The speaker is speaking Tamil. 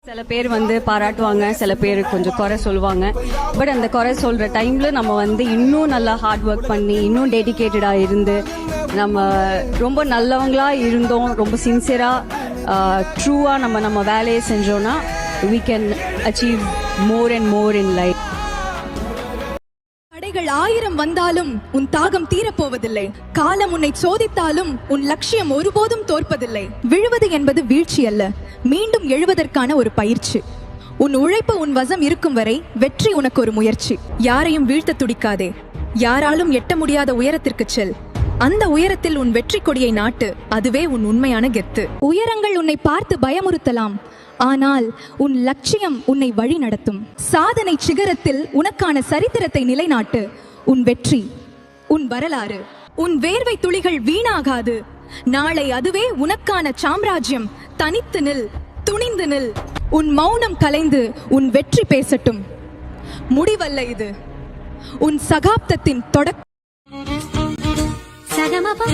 சில பேர் பாராட்டுவாங்க, சில பேர் கொஞ்சம் குறை சொல்லுவாங்க. பட் அந்த குறை சொல்ற டைம்ல நம்ம இன்னும் நல்லா ஹார்ட் ஒர்க் பண்ணி இன்னும் டெடிகேட்டடா இருந்து நம்ம ரொம்ப நல்லவங்களா இருந்தோம், ரொம்ப சின்சியரா ட்ரூவா நம்ம வேலையை செஞ்சோம்னா we can achieve more and more in life. தடைகள் 1000 வந்தாலும் உன் தாகம் தீரப்போவதில்லை. காலம் உன்னை சோதித்தாலும் உன் லட்சியம் ஒருபோதும் தோற்பதில்லை. விழுவது என்பது வீழ்ச்சி அல்ல, மீண்டும் எழுவதற்கான ஒரு பயிற்சி. உன் உழைப்பு உன் வசம் இருக்கும் வரை வெற்றி உனக்கு ஒரு முயற்சி. யாரையும் வீழ்த்த துடிக்காதே, யாராலும் எட்ட முடியாத உயரத்திற்கு செல். அந்த உயரத்தில் உன் வெற்றி கொடியை நாட்டு, அதுவே உன் உண்மையான கெத்து. உயரங்கள் உன்னை பார்த்து பயமுறுத்தலாம், ஆனால் உன் லட்சியம் உன்னை வழி நடத்தும். சாதனை சிகரத்தில் உனக்கான சரித்திரத்தை நிலைநாட்டு. உன் வெற்றி, உன் வரலாறு, உன் வேர்வை துளிகள் வீணாகாது. நாளை அதுவே உனக்கான சாம்ராஜ்யம். தனித்து நில், துணிந்து நில். உன் மௌனம் கலைந்து உன் வெற்றி பேசட்டும். முடிவல்ல இது, உன் சகாப்தத்தின் தொடக்க. Sagamapa,